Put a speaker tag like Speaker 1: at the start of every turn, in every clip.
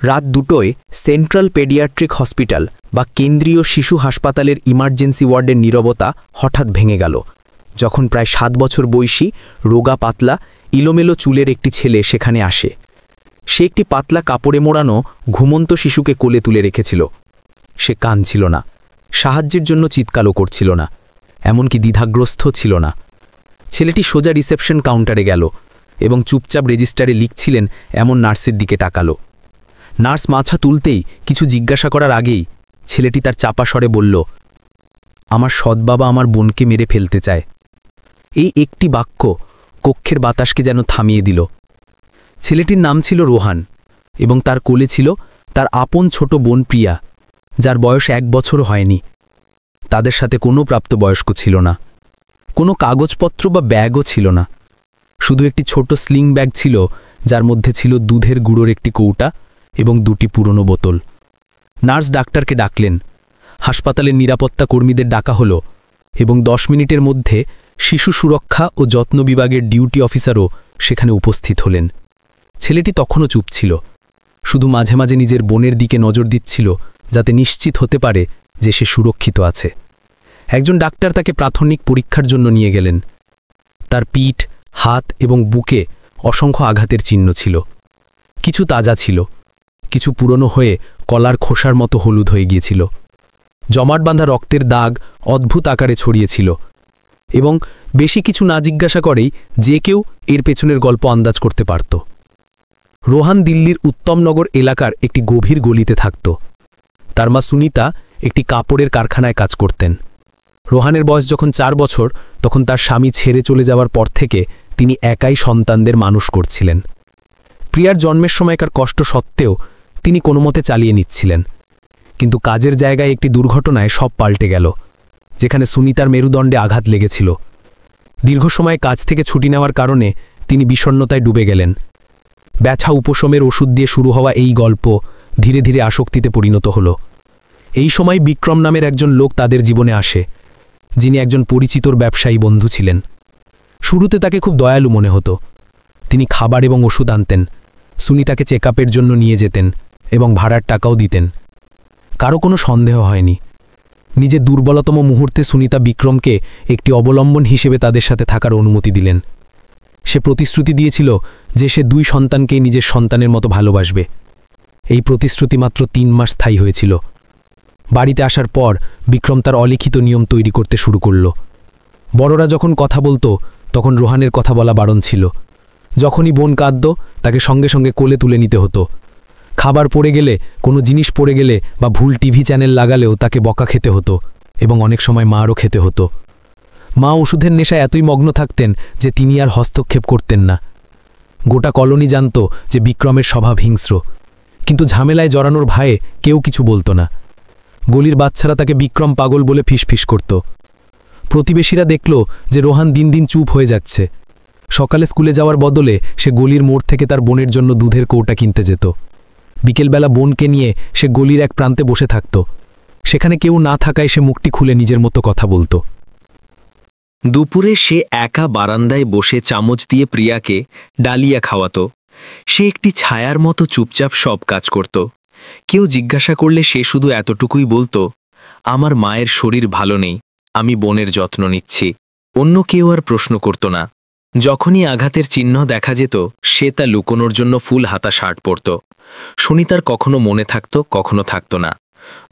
Speaker 1: রাত 2টোয় central paediatric hospital বা কেন্দ্রীয় শিশু হাসপাতালের ইমার্জেন্সি ওয়ার্ডের নীরবতা হঠাৎ ভেঙে গেল যখন প্রায় 7 বছর বয়সী রোগা পাতলা ইলোমেলো চুলের একটি ছেলে সেখানে আসে। সে একটি পাতলা কাপড়ে মোড়ানো ঘুমন্ত শিশুকে কোলে তুলে রেখেছিল। সে কাঁদছিল না, সাহায্যের জন্য চিৎকারও করছিল না, এমনকি দ্বিধাগ্রস্ত ছিল না। ছেলেটি সোজা রিসেপশন কাউন্টারে গেল এবং চুপচাপ রেজিস্টারে লিখছিলেন এমন নার্সের দিকে তাকালো। নার্স মাথা তুলতেই কিছু জিজ্ঞাসা করার আগেই ছেলেটি তার চাপা স্বরে বলল, আমার সৎ বাবা আমার বোনকে মেরে ফেলতে চায়। এই একটি বাক্য কক্ষের বাতাসকে যেন থামিয়ে দিল। ছেলেটির নাম ছিল রোহান এবং তার কোলে ছিল তার আপন ছোট বোন প্রিয়া, যার বয়স 1 বছরও হয়নি। তাদের সাথে কোনো প্রাপ্তবয়স্ক ছিল না, কোনো কাগজপত্র বা ব্যাগও ছিল না। শুধু একটি ছোট স্লিং ব্যাগ ছিল যার মধ্যে ছিল দুধের গুঁড়োর একটি কৌটা এবং 2টি পুরনো বোতল। নার্স ডাক্তারকে ডাকলেন, হাসপাতালের নিরাপত্তা কর্মীদের ডাকা হলো এবং 10 মিনিটের মধ্যে শিশু সুরক্ষা ও যত্ন বিভাগের ডিউটি অফিসারও সেখানে উপস্থিত হলেন। ছেলেটি তখনও চুপ ছিল, শুধু মাঝে মাঝে নিজের বোনের দিকে নজর দিচ্ছিল যাতে নিশ্চিত হতে পারে যে সে সুরক্ষিত আছে। একজন ডাক্তার তাকে প্রাথমিক পরীক্ষার জন্য নিয়ে গেলেন। তার পিঠ, হাত এবং বুকে অসংখ্য আঘাতের চিহ্ন ছিল। কিছু তাজা ছিল, কিছু পুরনো হয়ে কলার খোসার মতো হলুদ হয়ে গিয়েছিল। জমাট বাঁধা রক্তের দাগ অদ্ভুত আকারে ছড়িয়েছিল এবং বেশি কিছু না জিজ্ঞাসা করেই যে কেউ এর পেছনের গল্প আন্দাজ করতে পারত। রোহান দিল্লির উত্তমনগর এলাকার একটি গভীর গলিতে থাকত। তার মা সুনিতা একটি কাপড়ের কারখানায় কাজ করতেন। রোহানের বয়স যখন 4 বছর, তখন তার স্বামী ছেড়ে চলে যাওয়ার পর থেকে তিনি একাই সন্তানদের মানুষ করছিলেন। প্রিয়ার জন্মের সময়কার কষ্ট সত্ত্বেও তিনি কোনোমতে চালিয়ে নিচ্ছিলেন। কিন্তু কাজের জায়গায় একটি দুর্ঘটনায় সব পাল্টে গেল, যেখানে সুনিতার মেরুদণ্ডে আঘাত লেগেছিল। দীর্ঘ সময় কাজ থেকে ছুটি নেওয়ার কারণে তিনি বিষণ্ণতায় ডুবে গেলেন। ব্যথা উপশমের ওষুধ দিয়ে শুরু হওয়া এই গল্প ধীরে ধীরে আসক্তিতে পরিণত হল। এই সময় বিক্রম নামের একজন লোক তাদের জীবনে আসে, যিনি একজন পরিচিত ব্যবসায়ী বন্ধু ছিলেন। শুরুতে তাকে খুব দয়ালু মনে হতো। তিনি খাবার এবং ওষুধ আনতেন, সুনিতাকে চেকআপের জন্য নিয়ে যেতেন এবং ভাড়ার টাকাও দিতেন। কারো কোনো সন্দেহ হয়নি। নিজের দুর্বলতম মুহূর্তে সুনিতা বিক্রমকে একটি অবলম্বন হিসেবে তাদের সাথে থাকার অনুমতি দিলেন। সে প্রতিশ্রুতি দিয়েছিল যে সে 2 সন্তানকেই নিজের সন্তানের মতো ভালোবাসবে। এই প্রতিশ্রুতি মাত্র 3 মাস স্থায়ী হয়েছিল। বাড়িতে আসার পর বিক্রম তার অলিখিত নিয়ম তৈরি করতে শুরু করল। বড়রা যখন কথা বলতো তখন রোহানের কথা বলা বারণ ছিল। যখনই বোন কাঁদত তাকে সঙ্গে সঙ্গে কোলে তুলে নিতে হতো। খাবার পড়ে গেলে, কোনো জিনিস পড়ে গেলে বা ভুল টিভি চ্যানেল লাগালেও তাকে বকা খেতে হতো এবং অনেক সময় মারও খেতে হতো। মা ওষুধের নেশায় এতই মগ্ন থাকতেন যে তিনি আর হস্তক্ষেপ করতেন না। গোটা কলোনি জানত যে বিক্রমের স্বভাব হিংস্র, কিন্তু ঝামেলায় জড়ানোর ভয়ে কেউ কিছু বলতো না। গলির বাচ্চারা তাকে বিক্রম পাগল বলে ফিসফিস করত। প্রতিবেশীরা দেখল যে রোহান দিন দিন চুপ হয়ে যাচ্ছে। সকালে স্কুলে যাওয়ার বদলে সে গলির মোড় থেকে তার বোনের জন্য দুধের কৌটা কিনতে যেত। বিকেলবেলা বোনকে নিয়ে সে গলির এক প্রান্তে বসে থাকত। সেখানে কেউ না থাকায় সে মুখটি খুলে নিজের মতো কথা বলত।
Speaker 2: দুপুরে সে একা বারান্দায় বসে চামচ দিয়ে প্রিয়াকে ডালিয়া খাওয়াত। সে একটি ছায়ার মতো চুপচাপ সব কাজ করত। কেউ জিজ্ঞাসা করলে সে শুধু এতটুকুই বলতো, আমার মায়ের শরীর ভালো নেই, আমি বোনের যত্ন নিচ্ছি। অন্য কেউ আর প্রশ্ন করত না। যখনই আঘাতের চিহ্ন দেখা যেত সে তা লুকোনোর জন্য ফুল হাতা শার্ট পরত। সুনিতার কখনো মনে থাকত, কখনো থাকত না।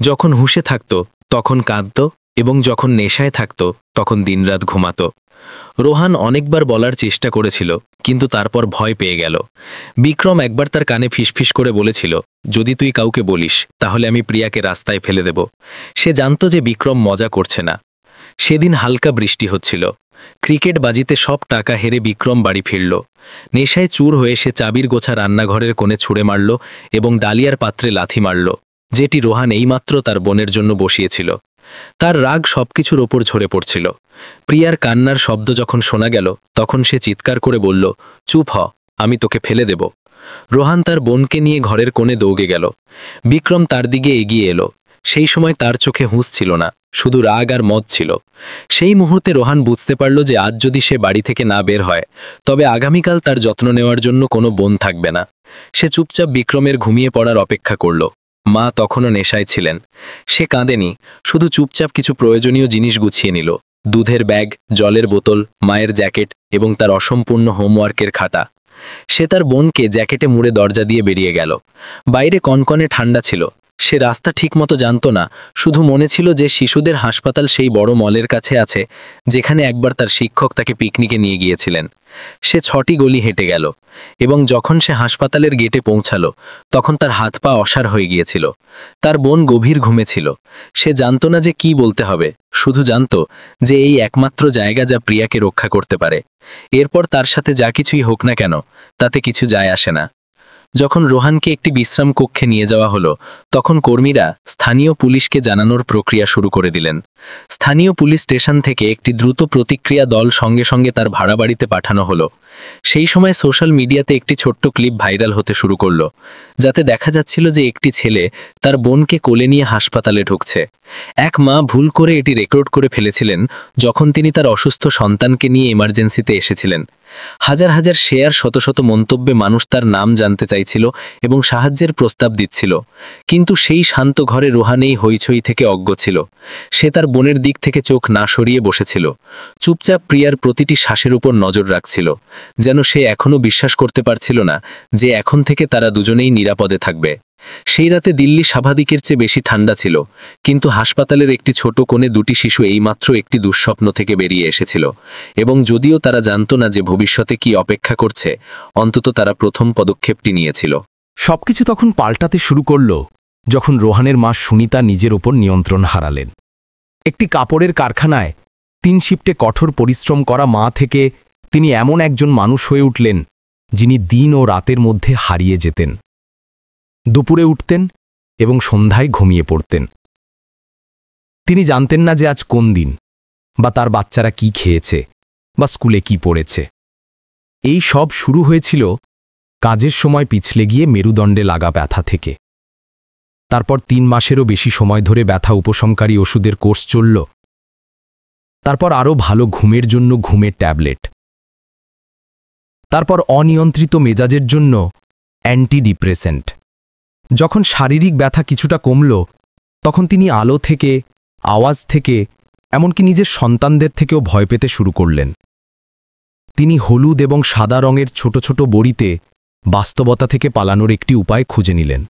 Speaker 2: যখন হুঁশে থাকত তখন কাঁদত এবং যখন নেশায় থাকত তখন দিনরাত ঘুমাত। রোহান অনেকবার বলার চেষ্টা করেছিল, কিন্তু তারপর ভয় পেয়ে গেল। বিক্রম একবার তার কানে ফিসফিস করে বলেছিল, যদি তুই কাউকে বলিস তাহলে আমি প্রিয়াকে রাস্তায় ফেলে দেব। সে জানত যে বিক্রম মজা করছে না। সেদিন হালকা বৃষ্টি হচ্ছিল। ক্রিকেট বাজিতে সব টাকা হেরে বিক্রম বাড়ি ফিরল। নেশায় চুর হয়ে সে চাবির গোছা রান্নাঘরের কোণে ছুঁড়ে মারল এবং ডালিয়ার পাত্রে লাথি মারল, যেটি রোহান এইমাত্র তার বোনের জন্য বসিয়েছিল। তার রাগ সবকিছুর ওপর ঝরে পড়ছিল। প্রিয়ার কান্নার শব্দ যখন শোনা গেল তখন সে চিৎকার করে বলল, চুপ হ, আমি তোকে ফেলে দেব। রোহান তার বোনকে নিয়ে ঘরের কোণে দৌড়ে গেল। বিক্রম তার দিকে এগিয়ে এলো। সেই সময় তার চোখে হুঁশ ছিল না, শুধু রাগ আর মদ ছিল। সেই মুহূর্তে রোহান বুঝতে পারল যে আজ যদি সে বাড়ি থেকে না বের হয় তবে আগামীকাল তার যত্ন নেওয়ার জন্য কোনো বোন থাকবে না। সে চুপচাপ বিক্রমের ঘুমিয়ে পড়ার অপেক্ষা করল। মা তখনও নেশায় ছিলেন। সে কাঁদেনি, শুধু চুপচাপ কিছু প্রয়োজনীয় জিনিস গুছিয়ে নিল। দুধের ব্যাগ, জলের বোতল, মায়ের জ্যাকেট এবং তার অসম্পূর্ণ হোমওয়ার্কের খাতা। সে তার বোনকে জ্যাকেটে মুড়ে দরজা দিয়ে বেরিয়ে গেল। বাইরে কনকনে ঠান্ডা ছিল। সে রাস্তা ঠিকমতো জানত না, শুধু মনে ছিল যে শিশুদের হাসপাতাল সেই বড় মলের কাছে আছে যেখানে একবার তার শিক্ষক তাকে পিকনিকে নিয়ে গিয়েছিলেন। সে 6টি গলি হেঁটে গেল এবং যখন সে হাসপাতালের গেটে পৌঁছালো তখন তার হাত পা অসাড় হয়ে গিয়েছিল। তার বোন গভীর ঘুমে ছিল। সে জানত না যে কি বলতে হবে, শুধু জানত যে এই একমাত্র জায়গা যা প্রিয়াকে রক্ষা করতে পারে। এরপর তার সাথে যা কিছুই হোক না কেন তাতে কিছু যায় আসে না। যখন রোহানকে একটি বিশ্রাম কক্ষে নিয়ে যাওয়া হলো তখন কর্মীরা স্থানীয় পুলিশকে জানানোর প্রক্রিয়া শুরু করে দিলেন। স্থানীয় পুলিশ স্টেশন থেকে একটি দ্রুত প্রতিক্রিয়া দল সঙ্গে সঙ্গে তার ভাড়া বাড়িতে পাঠানো হলো। সেই সময় সোশ্যাল মিডিয়াতে একটি ছোট্ট ক্লিপ ভাইরাল হতে শুরু করলো, যাতে দেখা যাচ্ছিল যে একটি ছেলে তার বোনকে কোলে নিয়ে হাসপাতালে ঢুকছে। এক মা ভুল করে এটি রেকর্ড করে ফেলেছিলেন যখন তিনি তার অসুস্থ সন্তানকে নিয়ে এমার্জেন্সিতে এসেছিলেন। হাজার হাজার শেয়ার, শত শত মন্তব্যে মানুষ তার নাম জানতে চাইছিল এবং সাহায্যের প্রস্তাব দিচ্ছিল। কিন্তু সেই শান্ত ঘরে রোহান এই হইচই থেকে অজ্ঞ ছিল। সে তার বোনের দিক থেকে চোখ না সরিয়ে বসেছিল, চুপচাপ প্রিয়ার প্রতিটি শ্বাসের উপর নজর রাখছিল, যেন সে এখনও বিশ্বাস করতে পারছিল না যে এখন থেকে তারা দুজনেই নিরাপদে থাকবে। সেই রাতে দিল্লি স্বাভাবিকের চেয়ে বেশি ঠান্ডা ছিল, কিন্তু হাসপাতালের একটি ছোট কোণে দুটি শিশু এইমাত্র একটি দুঃস্বপ্ন থেকে বেরিয়ে এসেছিল এবং যদিও তারা জানত না যে ভবিষ্যতে কি অপেক্ষা করছে, অন্তত তারা প্রথম পদক্ষেপটি নিয়েছিল।
Speaker 1: সবকিছু তখন পাল্টাতে শুরু করল যখন রোহানের মা সুনিতা নিজের ওপর নিয়ন্ত্রণ হারালেন। একটি কাপড়ের কারখানায় 3 শিফটে কঠোর পরিশ্রম করা মা থেকে তিনি এমন একজন মানুষ হয়ে উঠলেন যিনি দিন ও রাতের মধ্যে হারিয়ে যেতেন। দুপুরে উঠতেন এবং সন্ধ্যায় ঘুমিয়ে পড়তেন। তিনি জানতেন না যে আজ কোন দিন, বা তার বাচ্চারা কি খেয়েছে, বা স্কুলে কি পড়েছে। এই সব শুরু হয়েছিল কাজের সময় পিছলে গিয়ে মেরুদণ্ডে লাগা ব্যথা থেকে। তারপর 3 মাসেরও বেশি সময় ধরে ব্যথা উপশমকারী ওষুধের কোর্স চলল। তারপর আরও ভালো ঘুমের জন্য ঘুমের ট্যাবলেট। তারপর অনিয়ন্ত্রিত মেজাজের জন্য অ্যান্টিডিপ্রেসেন্ট। যখন শারীরিক ব্যথা কিছুটা কমল তখন তিনি আলো থেকে, আওয়াজ থেকে, এমনকি নিজের সন্তানদের থেকেও ভয় পেতে শুরু করলেন। তিনি হলুদ এবং সাদা রঙের ছোট ছোট বড়িতে বাস্তবতা থেকে পালানোর একটি উপায় খুঁজে নিলেন,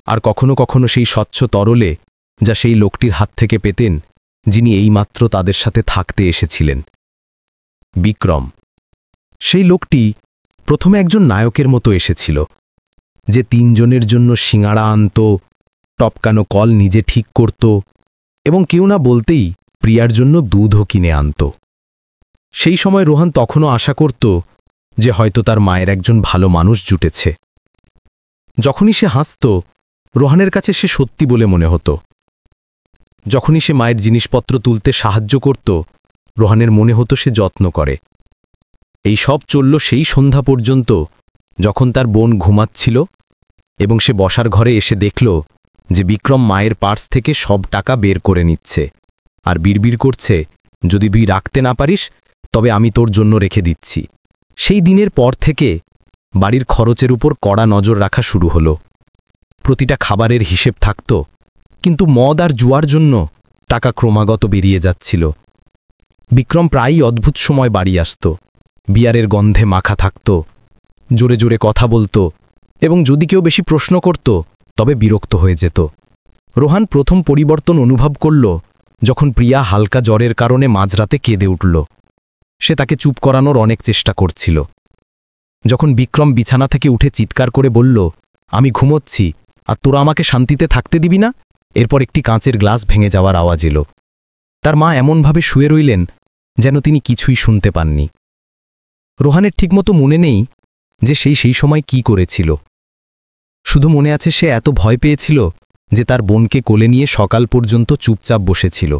Speaker 1: আর কখনো কখনো সেই স্বচ্ছ তরলে, যা সেই লোকটির হাত থেকে পেতেন যিনি এইমাত্র তাদের সাথে থাকতে এসেছিলেন, বিক্রম। সেই লোকটি প্রথমে একজন নায়কের মতো এসেছিল, যে 3 জনের জন্য সিঙাড়া আনত, টপকানো কল নিজে ঠিক করত এবং কেউ না বলতেই প্রিয়ার জন্য দুধও কিনে আনত। সেই সময় রোহান তখনও আশা করত যে হয়তো তার মায়ের একজন ভালো মানুষ জুটেছে। যখনই সে হাসত, রোহানের কাছে সে সত্যি বলে মনে হতো। যখনই সে মায়ের জিনিসপত্র তুলতে সাহায্য করত, রোহানের মনে হতো সে যত্ন করে। এই সব চলল সেই সন্ধ্যা পর্যন্ত যখন তার বোন ঘুমাচ্ছিল এবং সে বসার ঘরে এসে দেখল যে বিক্রম মায়ের পার্স থেকে সব টাকা বের করে নিচ্ছে আর বিড়বিড় করছে, যদি তুই রাখতে না পারিস তবে আমি তোর জন্য রেখে দিচ্ছি। সেই দিনের পর থেকে বাড়ির খরচের উপর কড়া নজর রাখা শুরু হলো। প্রতিটা খাবারের হিসেব থাকত, কিন্তু মদ আর জুয়ার জন্য টাকা ক্রমাগত বেরিয়ে যাচ্ছিল। বিক্রম প্রায়ই অদ্ভুত সময় বাড়ি আসত, বিয়ারের গন্ধে মাখা থাকত, জোরে জোরে কথা বলত এবং যদি কেউ বেশি প্রশ্ন করত তবে বিরক্ত হয়ে যেত। রোহান প্রথম পরিবর্তন অনুভব করল যখন প্রিয়া হালকা জ্বরের কারণে মাঝরাতে কেঁদে উঠল। সে তাকে চুপ করানোর অনেক চেষ্টা করছিল। যখন বিক্রম বিছানা থেকে উঠে চিৎকার করে বলল, আমি ঘুমোচ্ছি আর তোরা আমাকে শান্তিতে থাকতে দিবি না, এরপর একটি কাঁচের গ্লাস ভেঙে যাওয়ার আওয়াজ এলো। তার মা এমনভাবে শুয়ে রইলেন যেন তিনি কিছুই শুনতে পাননি। রোহানের ঠিকমতো মনে নেই যে সেই সময় কি করেছিল। শুধু মনে আছে সে এত ভয় পেয়েছিল যে তার বোনকে কোলে নিয়ে সকাল পর্যন্ত চুপচাপ বসেছিল।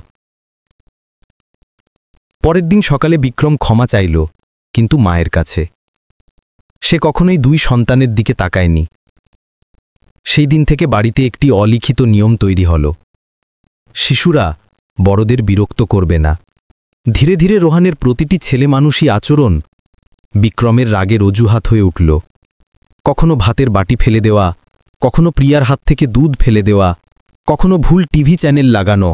Speaker 1: পরের দিন সকালে বিক্রম ক্ষমা চাইল, কিন্তু মায়ের কাছে। সে কখনোই 2 সন্তানের দিকে তাকায়নি। সেই দিন থেকে বাড়িতে একটি অলিখিত নিয়ম তৈরি হল, শিশুরা বড়দের বিরক্ত করবে না। ধীরে ধীরে রোহানের প্রতিটি ছেলে মানুষই আচরণ বিক্রমের রাগের অজুহাত হয়ে উঠল। কখনো ভাতের বাটি ফেলে দেওয়া, কখনো প্রিয়ার হাত থেকে দুধ ফেলে দেওয়া, কখনো ভুল টিভি চ্যানেল লাগানো,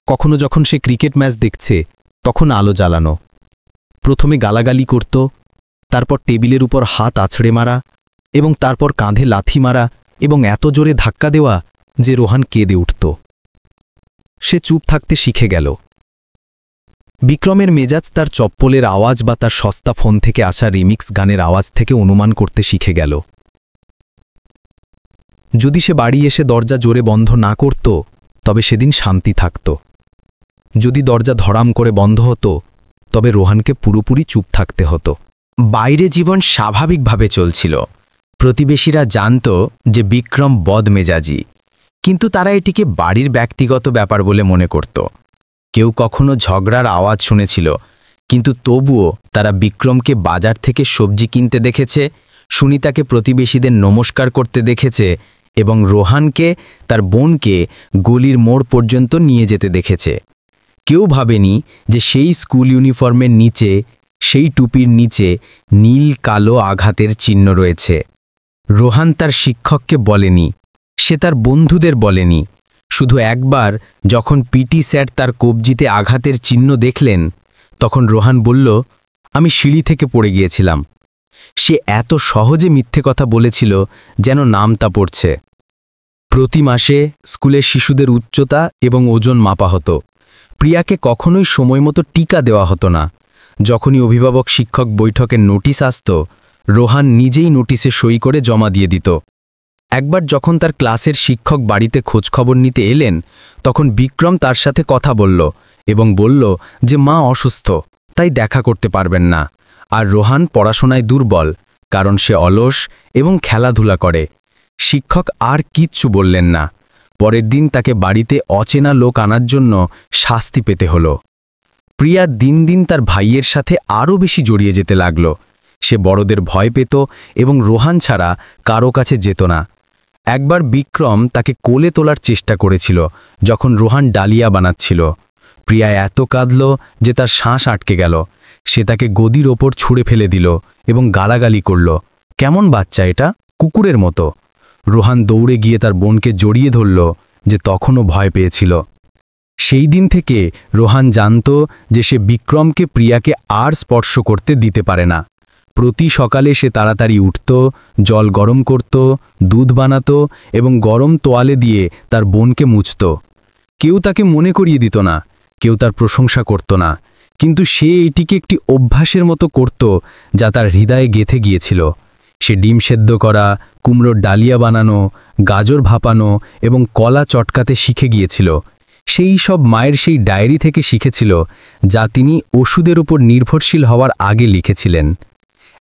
Speaker 1: কখনো যখন সে ক্রিকেট ম্যাচ দেখছে তখন আলো জ্বালানো। প্রথমে গালাগালি করত, তারপর টেবিলের উপর হাত আছড়ে মারা, এবং তারপর কাঁধে লাথি মারা এবং এত জোরে ধাক্কা দেওয়া যে রোহান কেঁদে উঠত। সে চুপ থাকতে শিখে গেল। বিক্রমের মেজাজ তার চপ্পলের আওয়াজ বা তার সস্তা ফোন থেকে আসা রিমিক্স গানের আওয়াজ থেকে অনুমান করতে শিখে গেল। যদি সে বাড়ি এসে দরজা জোরে বন্ধ না করত তবে সেদিন শান্তি থাকত। যদি দরজা ধরাম করে বন্ধ হতো তবে রোহানকে পুরোপুরি চুপ থাকতে হতো।
Speaker 3: বাইরে জীবন স্বাভাবিকভাবে চলছিল। প্রতিবেশীরা জানত যে বিক্রম বদমেজাজি, কিন্তু তারা এটিকে বাড়ির ব্যক্তিগত ব্যাপার বলে মনে করত। কেউ কখনো ঝগড়ার আওয়াজ শুনেছিল, কিন্তু তবুও তারা বিক্রমকে বাজার থেকে সবজি কিনতে দেখেছে, সুনিতাকে প্রতিবেশীদের নমস্কার করতে দেখেছে এবং রোহানকে তার বোনকে গলির মোড় পর্যন্ত নিয়ে যেতে দেখেছে। কেউ ভাবেনি যে সেই স্কুল ইউনিফর্মের নিচে, সেই টুপির নিচে নীল কালো আঘাতের চিহ্ন রয়েছে। রোহান তার শিক্ষককে বলেনি, সে তার বন্ধুদের বলেনি। শুধু একবার যখন পিটি স্যার তার কবজিতে আঘাতের চিহ্ন দেখলেন, তখন রোহান বলল, আমি সিঁড়ি থেকে পড়ে গিয়েছিলাম। সে এত সহজে মিথ্যে কথা বলেছিল যেন নামতা পড়ছে। প্রতি মাসে স্কুলের শিশুদের উচ্চতা এবং ওজন মাপা হতো। প্রিয়াকে কখনোই সময়মতো টিকা দেওয়া হতো না। যখনই অভিভাবক শিক্ষক বৈঠকের নোটিশ আসত, রোহান নিজেই নোটিশে সই করে জমা দিয়ে দিত। একবার যখন তার ক্লাসের শিক্ষক বাড়িতে খোঁজখবর নিতে এলেন, তখন বিক্রম তার সাথে কথা বলল এবং বলল যে মা অসুস্থ, তাই দেখা করতে পারবেন না। আর রোহান পড়াশোনায় দুর্বল, কারণ সে অলস এবং খেলাধুলা করে। শিক্ষক আর কিচ্ছু বললেন না। পরের দিন তাকে বাড়িতে অচেনা লোক আনার জন্য শাস্তি পেতে হলো। প্রিয়া দিন দিন তার ভাইয়ের সাথে আরও বেশি জড়িয়ে যেতে লাগল। সে বড়দের ভয় পেত এবং রোহান ছাড়া কারো কাছে যেত না। একবার বিক্রম তাকে কোলে তোলার চেষ্টা করেছিল যখন রোহান ডালিয়া বানাচ্ছিল। প্রিয়া এত কাঁদল যে তার শ্বাস আটকে গেল। সে তাকে গদির ওপর ছুঁড়ে ফেলে দিল এবং গালাগালি করল, কেমন বাচ্চা এটা, কুকুরের মতো। রোহান দৌড়ে গিয়ে তার বোনকে জড়িয়ে ধরল, যে তখনও ভয় পেয়েছিল। সেই দিন থেকে রোহান জানত যে সে বিক্রমকে প্রিয়াকে আর স্পর্শ করতে দিতে পারে না। প্রতি সকালে সে তাড়াতাড়ি উঠত, জল গরম করত, দুধ বানাত এবং গরম তোয়ালে দিয়ে তার বোনকে মুছত। কেউ তাকে মনে করিয়ে দিত না, কেউ তার প্রশংসা করত না, কিন্তু সে এটিকে একটি অভ্যাসের মতো করত যা তার হৃদয়ে গেঁথে গিয়েছিল। সে ডিম সেদ্ধ করা, কুমড়োর ডালিয়া বানানো, গাজর ভাপানো এবং কলা চটকাতে শিখে গিয়েছিল। সেই সব মায়ের সেই ডায়েরি থেকে শিখেছিল যা তিনি ওষুধের উপর নির্ভরশীল হওয়ার আগে লিখেছিলেন।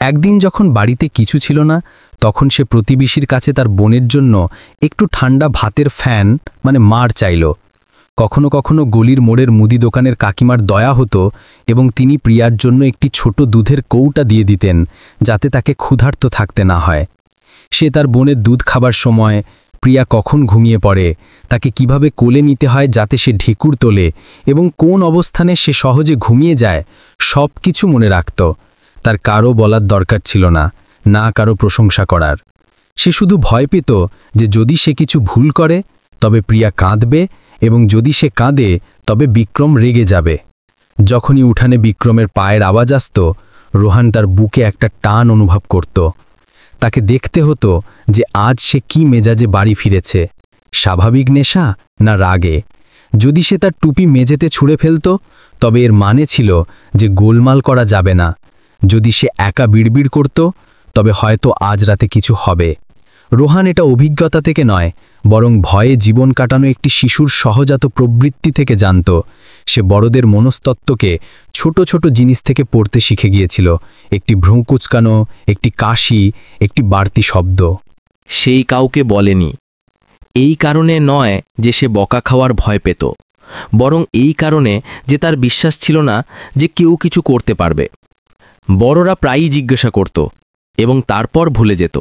Speaker 3: একদিন যখন বাড়িতে কিছু ছিল না, তখন সে প্রতিবেশীর কাছে তার বোনের জন্য একটু ঠান্ডা ভাতের ফ্যান মার চাইল। কখনো কখনো গলির মোড়ের মুদি দোকানের কাকিমার দয়া হতো এবং তিনি প্রিয়ার জন্য একটি ছোট দুধের কৌটা দিয়ে দিতেন, যাতে তাকে ক্ষুধার্ত থাকতে না হয়। সে তার বোনের দুধ খাবার সময়, প্রিয়া কখন ঘুমিয়ে পড়ে, তাকে কিভাবে কোলে নিতে হয় যাতে সে ঢেকুর তোলে এবং কোন অবস্থানে সে সহজে ঘুমিয়ে যায়, সব কিছু মনে রাখত। তার কারো বলার দরকার ছিল না, না কারো প্রশংসা করার। সে শুধু ভয় পেত যে যদি সে কিছু ভুল করে তবে প্রিয়া কাঁদবে এবং যদি সে কাঁদে তবে বিক্রম রেগে যাবে। যখনই উঠানে বিক্রমের পায়ের আওয়াজ আসত, রোহান তার বুকে একটা টান অনুভব করত। তাকে দেখতে হতো যে আজ সে কি মেজাজে বাড়ি ফিরেছে, স্বাভাবিক নেশা না রাগে। যদি সে তার টুপি মেঝেতে ছুঁড়ে ফেলত তবে এর মানে ছিল যে গোলমাল করা যাবে না। যদি সে একা বিড়বিড় করত তবে হয়তো আজ রাতে কিছু হবে। রোহান এটা অভিজ্ঞতা থেকে নয়, বরং ভয়ে জীবন কাটানো একটি শিশুর সহজাত প্রবৃত্তি থেকে জানত। সে বড়দের মনস্তত্ত্বকে ছোট ছোট জিনিস থেকে পড়তে শিখে গিয়েছিল, একটি ভ্রু কুচকানো, একটি কাশি, একটি বাড়তি শব্দ। সেই কাউকে বলেনি। এই কারণে নয় যে সে বকা খাওয়ার ভয় পেত, বরং এই কারণে যে তার বিশ্বাস ছিল না যে কেউ কিছু করতে পারবে। বড়রা প্রায়ই জিজ্ঞাসা করত এবং তারপর ভুলে যেত।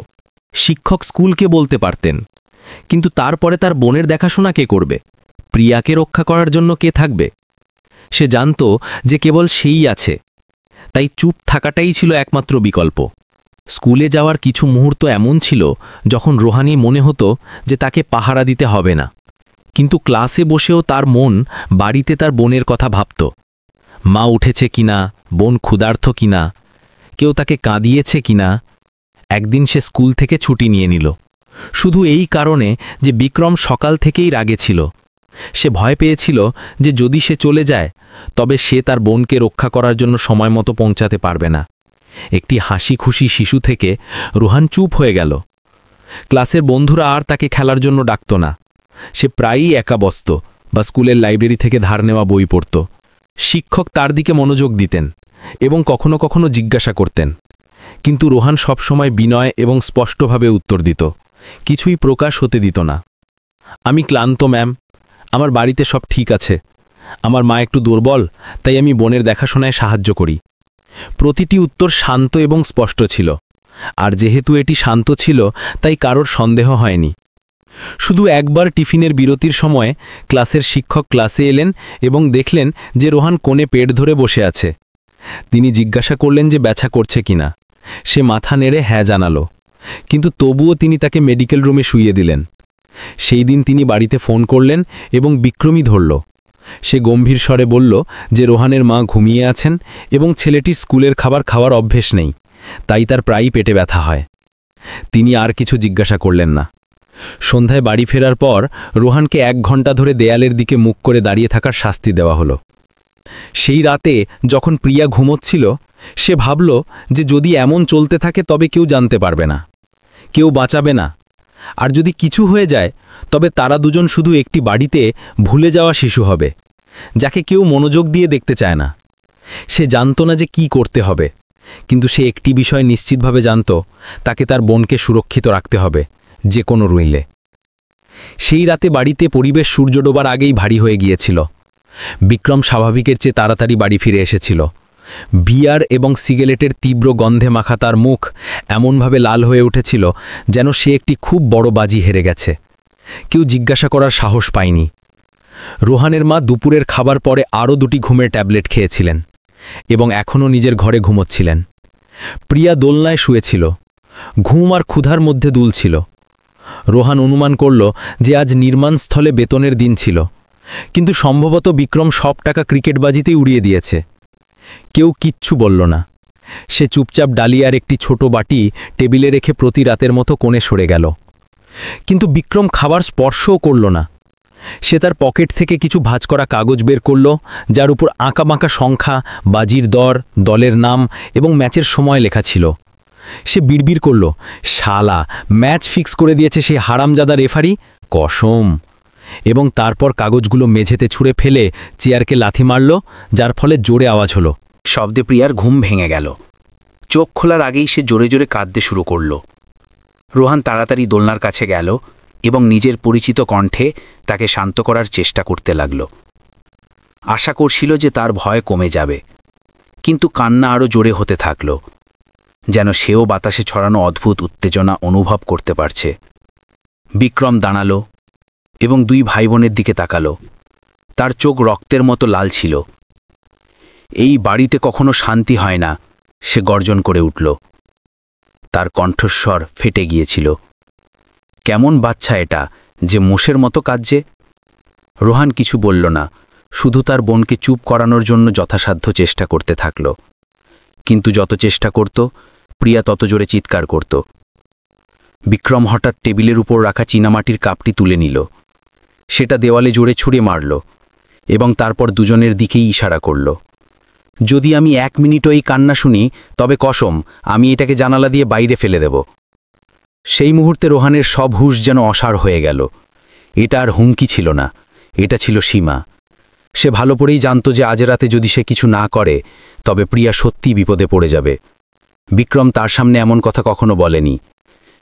Speaker 3: শিক্ষক স্কুলকে বলতে পারতেন, কিন্তু তারপরে তার বোনের দেখাশোনা কে করবে? প্রিয়াকে রক্ষা করার জন্য কে থাকবে? সে জানত যে কেবল সেই আছে, তাই চুপ থাকাটাই ছিল একমাত্র বিকল্প।
Speaker 2: স্কুলে যাওয়ার কিছু মুহূর্ত এমন ছিল যখন রোহানি মনে হতো যে তাকে পাহারা দিতে হবে না, কিন্তু ক্লাসে বসেও তার মন বাড়িতে তার বোনের কথা ভাবত। মা উঠেছে কিনা, বোন ক্ষুধার্ত কিনা, কেউ তাকে কাঁদিয়েছে কিনা। একদিন সে স্কুল থেকে ছুটি নিয়ে নিল, শুধু এই কারণে যে বিক্রম সকাল থেকেই রাগে ছিল। সে ভয় পেয়েছিল যে যদি সে চলে যায় তবে সে তার বোনকে রক্ষা করার জন্য সময় মতো পৌঁছাতে পারবে না। একটি হাসি খুশি শিশু থেকে রোহান চুপ হয়ে গেল। ক্লাসের বন্ধুরা আর তাকে খেলার জন্য ডাকত না। সে প্রায়ই একা বসত বা স্কুলের লাইব্রেরি থেকে ধার নেওয়া বই পড়ত। শিক্ষক তার দিকে মনোযোগ দিতেন এবং কখনো কখনো জিজ্ঞাসা করতেন, কিন্তু রোহান সবসময় বিনয় এবং স্পষ্টভাবে উত্তর দিত, কিছুই প্রকাশ হতে দিত না। আমি ক্লান্ত ম্যাম, আমার বাড়িতে সব ঠিক আছে, আমার মা একটু দুর্বল, তাই আমি বোনের দেখাশোনায় সাহায্য করি। প্রতিটি উত্তর শান্ত এবং স্পষ্ট ছিল, আর যেহেতু এটি শান্ত ছিল তাই কারোর সন্দেহ হয়নি। শুধু একবার টিফিনের বিরতির সময় ক্লাসের শিক্ষক ক্লাসে এলেন এবং দেখলেন যে রোহান কোণে পেট ধরে বসে আছে। তিনি জিজ্ঞাসা করলেন যে ব্যথা করছে কিনা। সে মাথা নেড়ে হ্যাঁ জানালো, কিন্তু তবুও তিনি তাকে মেডিকেল রুমে শুইয়ে দিলেন। সেই দিন তিনি বাড়িতে ফোন করলেন এবং বিক্রমই ধরল। সে গম্ভীর স্বরে বলল যে রোহানের মা ঘুমিয়ে আছেন এবং ছেলেটির স্কুলের খাবার খাওয়ার অভ্যেস নেই, তাই তার প্রায়ই পেটে ব্যথা হয়। তিনি আর কিছু জিজ্ঞাসা করলেন না। সন্ধ্যায় বাড়ি ফেরার পর রোহানকে 1 ঘন্টা ধরে দেয়ালের দিকে মুখ করে দাঁড়িয়ে থাকার শাস্তি দেওয়া হলো। সেই রাতে যখন প্রিয়া ঘুমোচ্ছিল, সে ভাবল যে যদি এমন চলতে থাকে তবে কেউ জানতে পারবে না, কেউ বাঁচাবে না, আর যদি কিছু হয়ে যায় তবে তারা দুজন শুধু একটি বাড়িতে ভুলে যাওয়া শিশু হবে, যাকে কেউ মনোযোগ দিয়ে দেখতে চায় না। সে জানত না যে কি করতে হবে, কিন্তু সে একটি বিষয় নিশ্চিতভাবে জানত, তাকে তার বোনকে সুরক্ষিত রাখতে হবে, যে কোনো রুইলে। সেই রাতে বাড়িতে পরিবেশ সূর্য ডোবার আগেই ভারী হয়ে গিয়েছিল। বিক্রম স্বাভাবিকের চেয়ে তাড়াতাড়ি বাড়ি ফিরে এসেছিল। বিয়ার এবং সিগারেটের তীব্র গন্ধে মাখা তার মুখ এমনভাবে লাল হয়ে উঠেছিল যেন সে একটি খুব বড় বাজি হেরে গেছে। কেউ জিজ্ঞাসা করার সাহস পায়নি। রোহানের মা দুপুরের খাবার পরে আরও 2টি ঘুমের ট্যাবলেট খেয়েছিলেন এবং এখনও নিজের ঘরে ঘুমোচ্ছিলেন। প্রিয়া দোলনায় শুয়েছিল, ঘুম আর ক্ষুধার মধ্যে দুলছিল। রোহান অনুমান করল যে আজ নির্মাণস্থলে বেতনের দিন ছিল, কিন্তু সম্ভবত বিক্রম সব টাকা ক্রিকেটবাজিতেই উড়িয়ে দিয়েছে। কেউ কিচ্ছু বলল না। সে চুপচাপ ডালিয়ার একটি ছোট বাটি টেবিলে রেখে প্রতি রাতের মতো কোণে সরে গেল। কিন্তু বিক্রম খাবার স্পর্শও করল না। সে তার পকেট থেকে কিছু ভাঁজ করা কাগজ বের করল, যার উপর আঁকাবাঁকা সংখ্যা, বাজির দর, দলের নাম এবং ম্যাচের সময় লেখা ছিল। সে বিড়বিড় করল, শালা, ম্যাচ ফিক্স করে দিয়েছে সেই হারামজাদা রেফারি, কসম। এবং তারপর কাগজগুলো মেঝেতে ছুঁড়ে ফেলে চেয়ারকে লাথি মারল, যার ফলে জোরে আওয়াজ হলো।
Speaker 1: শব্দে প্রিয়ার ঘুম ভেঙে গেল। চোখ খোলার আগেই সে জোরে জোরে কাঁদতে শুরু করল। রোহান তাড়াতাড়ি দোলনার কাছে গেল এবং নিজের পরিচিত কণ্ঠে তাকে শান্ত করার চেষ্টা করতে লাগল। আশা করছিল যে তার ভয় কমে যাবে, কিন্তু কান্না আরও জোরে হতে থাকল, যেন সেও বাতাসে ছড়ানো অদ্ভুত উত্তেজনা অনুভব করতে পারছে। বিক্রম দাঁড়ালো এবং 2 ভাই বোনের দিকে তাকালো। তার চোখ রক্তের মতো লাল ছিল। এই বাড়িতে কখনো শান্তি হয় না, সে গর্জন করে উঠল। তার কণ্ঠস্বর ফেটে গিয়েছিল। কেমন বাচ্চা এটা যে মোষের মতো কাঁদছে? রোহান কিছু বলল না, শুধু তার বোনকে চুপ করানোর জন্য যথাসাধ্য চেষ্টা করতে থাকল। কিন্তু যত চেষ্টা করত, প্রিয়া তত জোরে চিৎকার করত। বিক্রম হঠাৎ টেবিলের উপর রাখা চীনামাটির কাপটি তুলে নিল। সেটা দেওয়ালে জোরে ছুঁড়ে মারল এবং তারপর দুজনের দিকেই ইশারা করল। যদি আমি 1 মিনিটও এই কান্না শুনি তবে কসম আমি এটাকে জানালা দিয়ে বাইরে ফেলে দেব। সেই মুহূর্তে রোহানের সব হুঁশ যেন অসাড় হয়ে গেল। এটা আর হুমকি ছিল না, এটা ছিল সীমা। সে ভালো করেই জানত যে আজ রাতে যদি সে কিছু না করে তবে প্রিয়া সত্যি বিপদে পড়ে যাবে। বিক্রম তার সামনে এমন কথা কখনো বলেনি।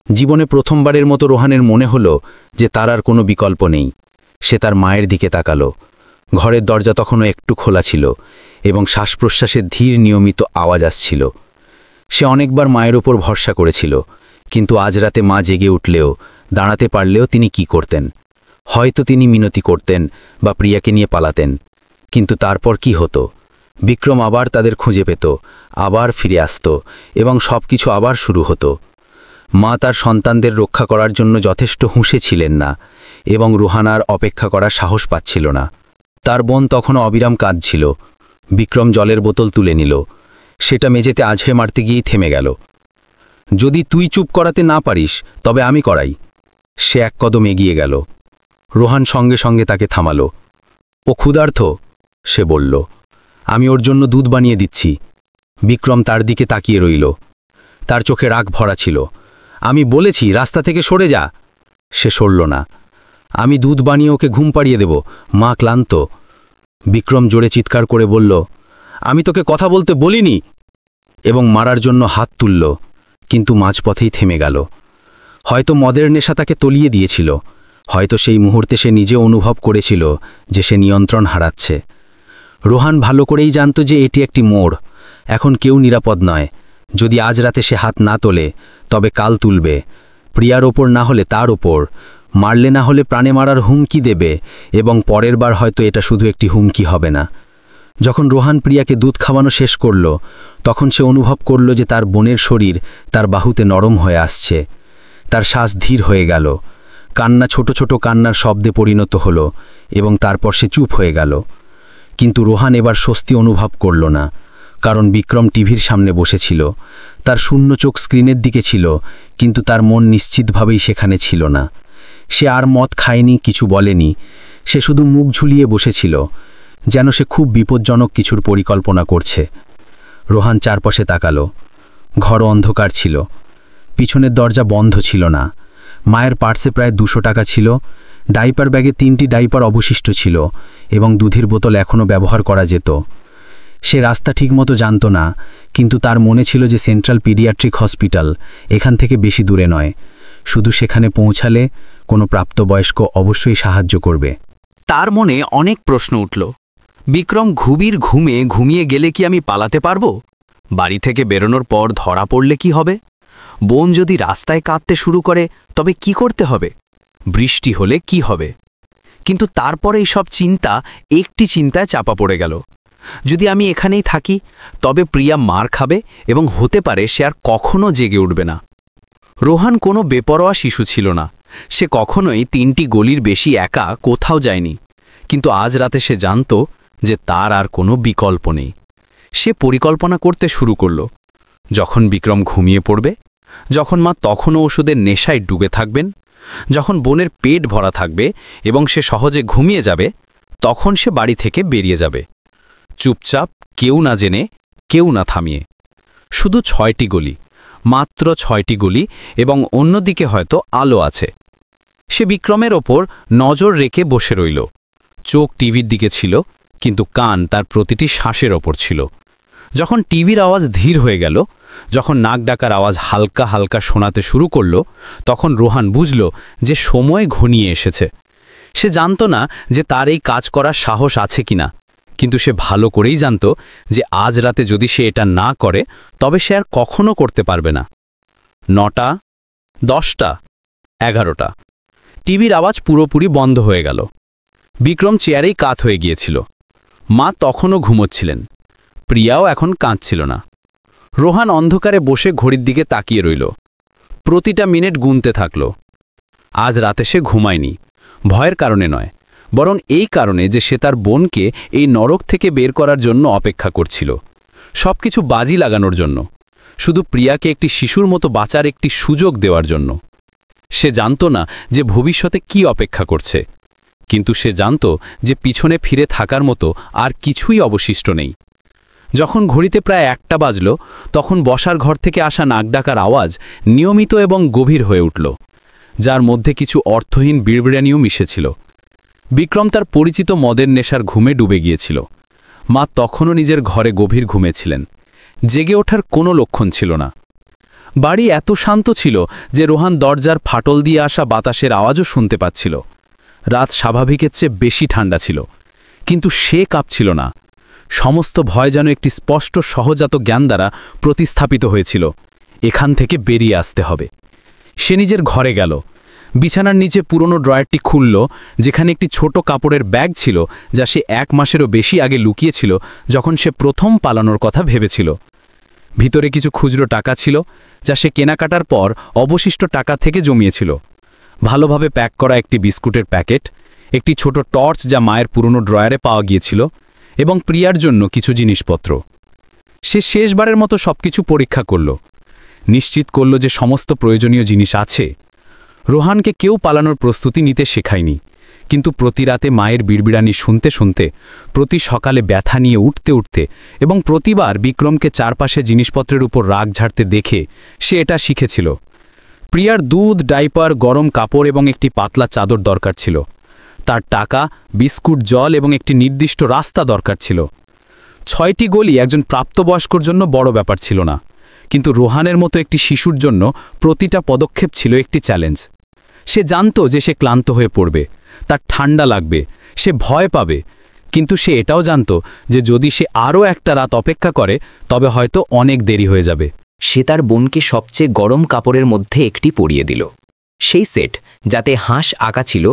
Speaker 1: জীবনে প্রথমবারের মতো রোহানের মনে হলো যে তার আর কোনো বিকল্প নেই। সে তার মায়ের দিকে তাকালো। ঘরের দরজা তখনও একটু খোলা ছিল এবং শ্বাস প্রশ্বাসের ধীর নিয়মিত আওয়াজ আসছিল। সে অনেকবার মায়ের ওপর ভরসা করেছিল, কিন্তু আজ রাতে মা জেগে উঠলেও, দাঁড়াতে পারলেও তিনি কি করতেন? হয়তো তিনি মিনতি করতেন বা প্রিয়াকে নিয়ে পালাতেন, কিন্তু তারপর কি হতো? বিক্রম আবার তাদের খুঁজে পেত, আবার ফিরে আসত এবং সবকিছু আবার শুরু হতো। মা তার সন্তানদের রক্ষা করার জন্য যথেষ্ট হুঁশে ছিলেন না এবং রুহানার অপেক্ষা করার সাহস পাচ্ছিল না। তার বোন তখনও অবিরাম কাঁদছিল। বিক্রম জলের বোতল তুলে নিল, সেটা মেঝেতে আছড়ে মারতে গিয়েই থেমে গেল। যদি তুই চুপ করাতে না পারিস তবে আমি করাই। সে এক কদম এগিয়ে গেল। রোহান সঙ্গে সঙ্গে তাকে থামালো। ও ক্ষুধার্ত, সে বলল। আমি ওর জন্য দুধ বানিয়ে দিচ্ছি। বিক্রম তার দিকে তাকিয়ে রইল। তার চোখে রাগ ভরা ছিল। আমি বলেছি রাস্তা থেকে সরে যা। সে সরল না। আমি দুধ বানিয়ে ওকে ঘুম পাড়িয়ে দেব, মা ক্লান্ত। বিক্রম জোরে চিৎকার করে বলল, আমি তোকে কথা বলতে বলিনি, এবং মারার জন্য হাত তুলল, কিন্তু মাঝপথেই থেমে গেল। হয়তো মদের নেশা তাকে তলিয়ে দিয়েছিল, হয়তো সেই মুহূর্তে সে নিজে অনুভব করেছিল যে সে নিয়ন্ত্রণ হারাচ্ছে। রোহান ভালো করেই জানত যে এটি একটি মোড়। এখন কেউ নিরাপদ নয়। যদি আজ রাতে সে হাত না তোলে তবে কাল তুলবে, প্রিয়ার ওপর না হলে তার ওপর। মারলে না হলে প্রাণে মারার হুমকি দেবে, এবং পরের বার হয়তো এটা শুধু একটি হুমকি হবে না। যখন রোহান প্রিয়াকে দুধ খাওয়ানো শেষ করল, তখন সে অনুভব করল যে তার বোনের শরীর তার বাহুতে নরম হয়ে আসছে। তার শ্বাস ধীর হয়ে গেল। কান্না ছোট ছোট কান্নার শব্দে পরিণত হল, এবং তারপর সে চুপ হয়ে গেল। কিন্তু রোহান এবার স্বস্তি অনুভব করল না, কারণ বিক্রম টিভির সামনে বসেছিল। তার শূন্য চোখ স্ক্রিনের দিকে ছিল, কিন্তু তার মন নিশ্চিতভাবেই সেখানে ছিল না। সে আর মদ খায়নি, কিছু বলেনি। সে শুধু মুখ ঝুলিয়ে বসেছিল, যেন সে খুব বিপজ্জনক কিছুর পরিকল্পনা করছে। রোহান চারপাশে তাকালো। ঘর অন্ধকার ছিল। পিছনের দরজা বন্ধ ছিল না। মায়ের পার্সে প্রায় 200 টাকা ছিল। ডাইপার ব্যাগে 3টি ডাইপার অবশিষ্ট ছিল, এবং দুধের বোতল এখনও ব্যবহার করা যেত। সে রাস্তা ঠিকমতো জানত না, কিন্তু তার মনে ছিল যে সেন্ট্রাল পিডিয়াট্রিক হসপিটাল এখান থেকে বেশি দূরে নয়। শুধু সেখানে পৌঁছালে কোনো প্রাপ্তবয়স্ক অবশ্যই সাহায্য করবে।
Speaker 3: তার মনে অনেক প্রশ্ন উঠল। বিক্রম গভীর ঘুমে ঘুমিয়ে গেলে কি আমি পালাতে পারব? বাড়ি থেকে বেরোনোর পর ধরা পড়লে কি হবে? বোন যদি রাস্তায় কাঁদতে শুরু করে তবে কি করতে হবে? বৃষ্টি হলে কি হবে? কিন্তু তারপরে এই সব চিন্তা একটি চিন্তায় চাপা পড়ে গেল। যদি আমি এখানেই থাকি তবে প্রিয়া মার খাবে, এবং হতে পারে সে আর কখনো জেগে উঠবে না। রোহান কোনো বেপরোয়া শিশু ছিল না। সে কখনোই 3টি গলির বেশি একা কোথাও যায়নি। কিন্তু আজ রাতে সে জানত যে তার আর কোনো বিকল্প নেই। সে পরিকল্পনা করতে শুরু করল। যখন বিক্রম ঘুমিয়ে পড়বে, যখন মা তখনও ওষুধের নেশায় ডুবে থাকবেন, যখন বোনের পেট ভরা থাকবে এবং সে সহজে ঘুমিয়ে যাবে, তখন সে বাড়ি থেকে বেরিয়ে যাবে। চুপচাপ, কেউ না জেনে, কেউ না থামিয়ে। শুধু 6টি গলি, মাত্র 6টি গলি, এবং অন্যদিকে হয়তো আলো আছে। সে বিক্রমের ওপর নজর রেখে বসে রইল। চোখ টিভির দিকে ছিল, কিন্তু কান তার প্রতিটি শ্বাসের ওপর ছিল। যখন টিভির আওয়াজ ধীর হয়ে গেল, যখন নাক ডাকার আওয়াজ হালকা হালকা শোনাতে শুরু করল, তখন রোহান বুঝল যে সময় ঘনিয়ে এসেছে। সে জানত না যে তার এই কাজ করার সাহস আছে কিনা, কিন্তু সে ভালো করেই জানত যে আজ রাতে যদি সে এটা না করে তবে সে আর কখনো করতে পারবে না। 9টা, 10টা, 11টা। টিভির আওয়াজ পুরোপুরি বন্ধ হয়ে গেল। বিক্রম চেয়ারেই কাত হয়ে গিয়েছিল। মা তখনও ঘুমোচ্ছিলেন। প্রিয়াও এখন কাঁদছিল না। রোহান অন্ধকারে বসে ঘড়ির দিকে তাকিয়ে রইল। প্রতিটা মিনিট গুনতে থাকল। আজ রাতে সে ঘুমায়নি, ভয়ের কারণে নয়, বরং এই কারণে যে সে তার বোনকে এই নরক থেকে বের করার জন্য অপেক্ষা করছিল। সবকিছু বাজি লাগানোর জন্য, শুধু প্রিয়াকে একটি শিশুর মতো বাঁচার একটি সুযোগ দেওয়ার জন্য। সে জানত না যে ভবিষ্যতে কি অপেক্ষা করছে, কিন্তু সে জানত যে পিছনে ফিরে থাকার মতো আর কিছুই অবশিষ্ট নেই। যখন ঘড়িতে প্রায় 1টা বাজল, তখন বসার ঘর থেকে আসা নাক ডাকার আওয়াজ নিয়মিত এবং গভীর হয়ে উঠল, যার মধ্যে কিছু অর্থহীন বিড়বিড়ানিও মিশেছিল। বিক্রম তার পরিচিত মদের নেশার ঘুমে ডুবে গিয়েছিল। মা তখনও নিজের ঘরে গভীর ঘুমেছিলেন। জেগে ওঠার কোনো লক্ষণ ছিল না। বাড়ি এত শান্ত ছিল যে রোহান দরজার ফাটল দিয়ে আসা বাতাসের আওয়াজও শুনতে পাচ্ছিল। রাত স্বাভাবিকের চেয়ে বেশি ঠান্ডা ছিল, কিন্তু সে কাঁপছিল না। সমস্ত ভয় যেন একটি স্পষ্ট সহজাত জ্ঞান দ্বারা প্রতিস্থাপিত হয়েছিল। এখান থেকে বেরিয়ে আসতে হবে। সে নিজের ঘরে গেল।
Speaker 4: বিছানার নিচে পুরনো ড্রয়ারটি খুলল, যেখানে একটি ছোট কাপড়ের ব্যাগ ছিল যা সে 1 মাসেরও বেশি আগে লুকিয়েছিল যখন সে প্রথম পালানোর কথা ভেবেছিল। ভিতরে কিছু খুচরো টাকা ছিল যা সে কেনাকাটার পর অবশিষ্ট টাকা থেকে জমিয়েছিল। ভালোভাবে প্যাক করা একটি বিস্কুটের প্যাকেট, একটি ছোট টর্চ যা মায়ের পুরনো ড্রয়ারে পাওয়া গিয়েছিল, এবং প্রিয়ার জন্য কিছু জিনিসপত্র। সে শেষবারের মতো সবকিছু পরীক্ষা করল, নিশ্চিত করল যে সমস্ত প্রয়োজনীয় জিনিস আছে। রোহানকে কেউ পালানোর প্রস্তুতি নিতে শেখায়নি, কিন্তু প্রতি রাতে মায়ের বিড়বিড়ানি শুনতে শুনতে, প্রতি সকালে ব্যথা নিয়ে উঠতে উঠতে এবং প্রতিবার বিক্রমকে চারপাশে জিনিসপত্রের উপর রাগ ঝাড়তে দেখে সে এটা শিখেছিল। প্রিয়ার দুধ, ডাইপার, গরম কাপড় এবং একটি পাতলা চাদর দরকার ছিল। তার টাকা, বিস্কুট, জল এবং একটি নির্দিষ্ট রাস্তা দরকার ছিল। 6টি গলি একজন প্রাপ্তবয়স্কর জন্য বড় ব্যাপার ছিল না, কিন্তু রোহানের মতো একটি শিশুর জন্য প্রতিটা পদক্ষেপ ছিল একটি চ্যালেঞ্জ। সে জানত যে সে ক্লান্ত হয়ে পড়বে, তার ঠান্ডা লাগবে, সে ভয় পাবে, কিন্তু সে এটাও জানত যে যদি সে আরও একটা রাত অপেক্ষা করে তবে হয়তো অনেক দেরি হয়ে যাবে।
Speaker 1: সে তার বোনকে সবচেয়ে গরম কাপড়ের মধ্যে একটি পরিয়ে দিল, সেই সেট যাতে হাঁস আঁকা ছিল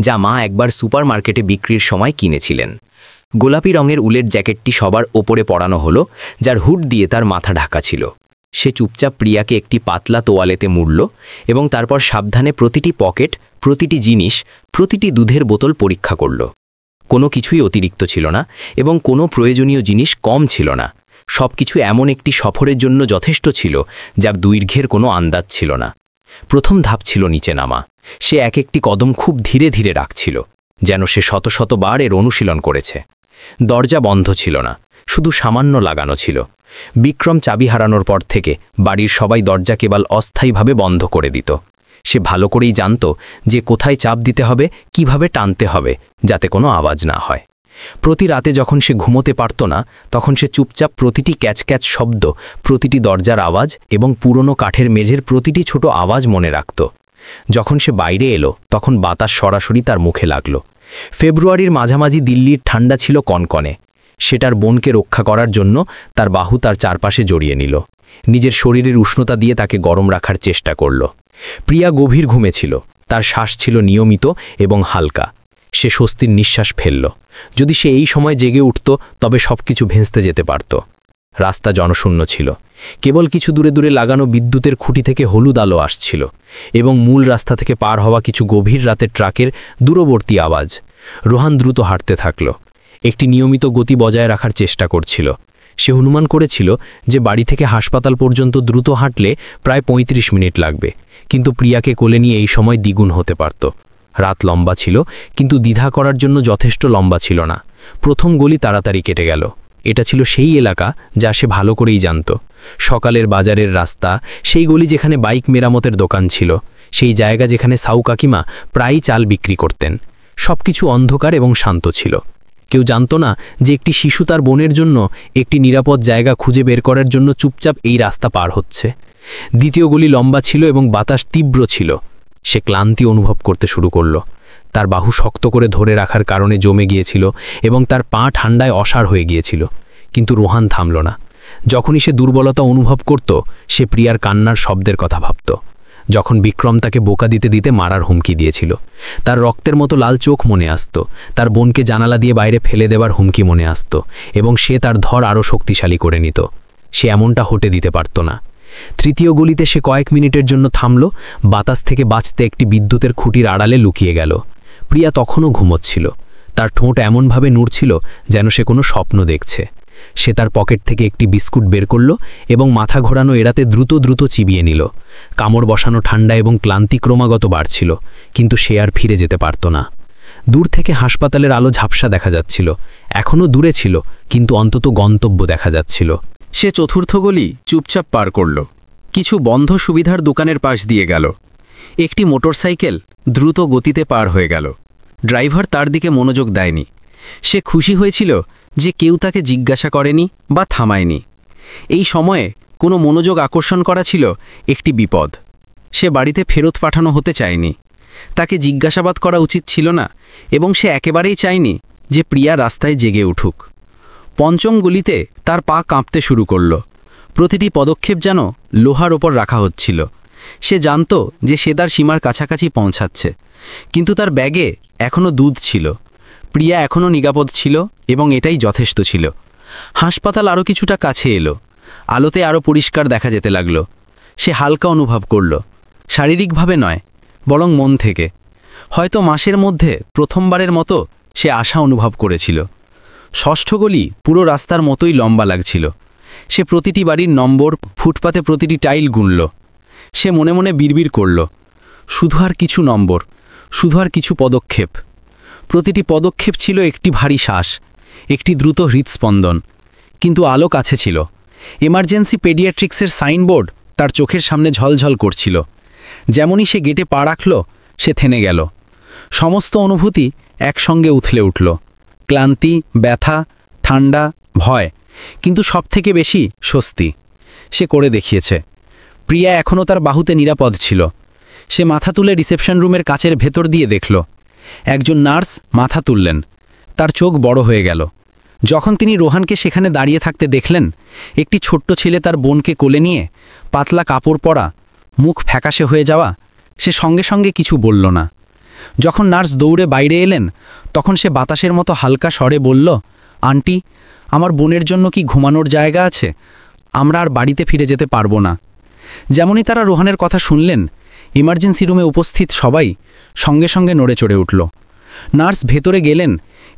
Speaker 1: যা মা একবার সুপারমার্কেটে বিক্রির সময় কিনেছিলেন। গোলাপি রঙের উলের জ্যাকেটটি সবার ওপরে পরানো হলো, যার হুড দিয়ে তার মাথা ঢাকা ছিল। সে চুপচাপ প্রিয়াকে একটি পাতলা তোয়ালেতে মুড়ল এবং তারপর সাবধানে প্রতিটি পকেট, প্রতিটি জিনিস, প্রতিটি দুধের বোতল পরীক্ষা করল। কোনো কিছুই অতিরিক্ত ছিল না এবং কোনো প্রয়োজনীয় জিনিস কম ছিল না। সবকিছু এমন একটি সফরের জন্য যথেষ্ট ছিল যার দৈর্ঘ্যের কোনো আন্দাজ ছিল না। প্রথম ধাপ ছিল নিচে নামা। সে এক একটি কদম খুব ধীরে ধীরে রাখছিল, যেন সে শত শতবার এর অনুশীলন করেছে। দরজা বন্ধ ছিল না, শুধু সামান্য লাগানো ছিল। বিক্রম চাবি হারানোর পর থেকে বাড়ির সবাই দরজা কেবল অস্থায়ীভাবে বন্ধ করে দিত। সে ভালো করেই জানত যে কোথায় চাপ দিতে হবে, কিভাবে টানতে হবে, যাতে কোনো আওয়াজ না হয়। প্রতি রাতে যখন সে ঘুমোতে পারত না, তখন সে চুপচাপ প্রতিটি ক্যাচ ক্যাচ শব্দ, প্রতিটি দরজার আওয়াজ এবং পুরনো কাঠের মেঝের প্রতিটি ছোট আওয়াজ মনে রাখত। যখন সে বাইরে এলো, তখন বাতাস সরাসরি তার মুখে লাগল। ফেব্রুয়ারির মাঝামাঝি দিল্লির ঠান্ডা ছিল কনকনে। সে তার বোনকে রক্ষা করার জন্য তার বাহু তার চারপাশে জড়িয়ে নিল, নিজের শরীরের উষ্ণতা দিয়ে তাকে গরম রাখার চেষ্টা করল। প্রিয়া গভীর ঘুমেছিল, তার শ্বাস ছিল নিয়মিত এবং হালকা। সে স্বস্তির নিঃশ্বাস ফেলল। যদি সে এই সময় জেগে উঠত তবে সবকিছু ভেস্তে যেতে পারত। রাস্তা জনশূন্য ছিল, কেবল কিছু দূরে দূরে লাগানো বিদ্যুতের খুঁটি থেকে হলুদ আলো আসছিল এবং মূল রাস্তা থেকে পার হওয়া কিছু গভীর রাতের ট্রাকের দূরবর্তী আওয়াজ। রোহান দ্রুত হাঁটতে থাকল, একটি নিয়মিত গতি বজায় রাখার চেষ্টা করছিল। সে অনুমান করেছিল যে বাড়ি থেকে হাসপাতাল পর্যন্ত দ্রুত হাঁটলে প্রায় 35 মিনিট লাগবে, কিন্তু প্রিয়াকে কোলে নিয়ে এই সময় দ্বিগুণ হতে পারত। রাত লম্বা ছিল, কিন্তু দ্বিধা করার জন্য যথেষ্ট লম্বা ছিল না। প্রথম গলি তাড়াতাড়ি কেটে গেল। এটা ছিল সেই এলাকা যা সে ভালো করেই জানত। সকালের বাজারের রাস্তা, সেই গলি যেখানে বাইক মেরামতের দোকান ছিল, সেই জায়গা যেখানে সাউ কাকিমা প্রায়ই চাল বিক্রি করতেন। সবকিছু অন্ধকার এবং শান্ত ছিল। কেউ জানত না যে একটি শিশু তার বোনের জন্য একটি নিরাপদ জায়গা খুঁজে বের করার জন্য চুপচাপ এই রাস্তা পার হচ্ছে। দ্বিতীয় গলি লম্বা ছিল এবং বাতাস তীব্র ছিল। সে ক্লান্তি অনুভব করতে শুরু করল। তার বাহু শক্ত করে ধরে রাখার কারণে জমে গিয়েছিল এবং তার পা ঠান্ডায় অসাড় হয়ে গিয়েছিল। কিন্তু রোহান থামল না। যখনই সে দুর্বলতা অনুভব করত, সে প্রিয়ার কান্নার শব্দের কথা ভাবত। যখন বিক্রম তাকে বোকা দিতে দিতে মারার হুমকি দিয়েছিল, তার রক্তের মতো লাল চোখ মনে আসত। তার বোনকে জানালা দিয়ে বাইরে ফেলে দেবার হুমকি মনে আসত এবং সে তার ধর আরও শক্তিশালী করে নিত। সে এমনটা হতে দিতে পারত না। তৃতীয় গলিতে সে কয়েক মিনিটের জন্য থামল। বাতাস থেকে বাঁচতে একটি বিদ্যুতের খুঁটির আড়ালে লুকিয়ে গেল। প্রিয়া তখনও ঘুমোচ্ছিল। তার ঠোঁট এমনভাবে নড়ছিল যেন সে কোনো স্বপ্ন দেখছে। সে তার পকেট থেকে একটি বিস্কুট বের করল এবং মাথা ঘোরানো এড়াতে দ্রুত দ্রুত চিবিয়ে নিল। কামড় বসানো ঠান্ডা এবং ক্লান্তি ক্রমাগত বাড়ছিল, কিন্তু সে আর ফিরে যেতে পারত না। দূর থেকে হাসপাতালের আলো ঝাপসা দেখা যাচ্ছিল। এখনও দূরে ছিল, কিন্তু অন্তত গন্তব্য দেখা যাচ্ছিল।
Speaker 3: সে চতুর্থ গলি চুপচাপ পার করল। কিছু বন্ধ সুবিধার দোকানের পাশ দিয়ে গেল। একটি মোটরসাইকেল দ্রুত গতিতে পার হয়ে গেল। ড্রাইভার তার দিকে মনোযোগ দেয়নি। সে খুশি হয়েছিল যে কেউ তাকে জিজ্ঞাসা করেনি বা থামায়নি। এই সময়ে কোনো মনোযোগ আকর্ষণ করা ছিল একটি বিপদ। সে বাড়িতে ফেরত পাঠানো হতে চায়নি। তাকে জিজ্ঞাসাবাদ করা উচিত ছিল না এবং সে একেবারেই চায়নি যে প্রিয়া রাস্তায় জেগে উঠুক। পঞ্চম গলিতে তার পা কাঁপতে শুরু করল। প্রতিটি পদক্ষেপ যেন লোহার ওপর রাখা হচ্ছিল।
Speaker 1: সে জানত যে সে তার সীমার কাছাকাছি পৌঁছাচ্ছে, কিন্তু তার ব্যাগে এখনও দুধ ছিল। প্রিয়া এখনও নিরাপদ ছিল এবং এটাই যথেষ্ট ছিল। হাসপাতাল আরও কিছুটা কাছে এলো, আলোতে আরও পরিষ্কার দেখা যেতে লাগল। সে হালকা অনুভব করল, শারীরিকভাবে নয় বরং মন থেকে। হয়তো মাসের মধ্যে প্রথমবারের মতো সে আশা অনুভব করেছিল। ষষ্ঠ গলি পুরো রাস্তার মতোই লম্বা লাগছিল। সে প্রতিটি বাড়ির নম্বর, ফুটপাতে প্রতিটি টাইল গুনল। সে মনে মনে বিড়বিড় করল, শুধু আর কিছু নম্বর, শুধু আর কিছু পদক্ষেপ। প্রতিটি পদক্ষেপ ছিল একটি ভারী শ্বাস, একটি দ্রুত হৃদস্পন্দন। কিন্তু আলো কাছে ছিল। এমার্জেন্সি পেডিয়াট্রিক্সের সাইনবোর্ড তার চোখের সামনে ঝলঝল করছিল। যেমনই সে গেটে পা রাখল, সে থেমে গেল। সমস্ত অনুভূতি একসঙ্গে উথলে উঠল, ক্লান্তি, ব্যথা, ঠান্ডা, ভয়, কিন্তু সবথেকে বেশি স্বস্তি। সে করে দেখিয়েছে। প্রিয়া এখনও তার বাহুতে নিরাপদ ছিল। সে মাথা তুলে রিসেপশন রুমের কাচের ভেতর দিয়ে দেখল। একজন নার্স মাথা তুললেন। তার চোখ বড় হয়ে গেল যখন তিনি রোহানকে সেখানে দাঁড়িয়ে থাকতে দেখলেন। একটি ছোট্ট ছেলে তার বোনকে কোলে নিয়ে, পাতলা কাপড় পরা, মুখ ফ্যাকাশে হয়ে যাওয়া। সে সঙ্গে সঙ্গে কিছু বলল না। যখন নার্স দৌড়ে বাইরে এলেন, তখন সে বাতাসের মতো হালকা স্বরে বলল, আন্টি, আমার বোনের জন্য কি ঘুমানোর জায়গা আছে? আমরা আর বাড়িতে ফিরে যেতে পারবো না। যেমনই তারা রোহানের কথা শুনলেন, ইমার্জেন্সি রুমে উপস্থিত সবাই সঙ্গে সঙ্গে নড়ে চড়ে উঠল। নার্স ভেতরে গেলেন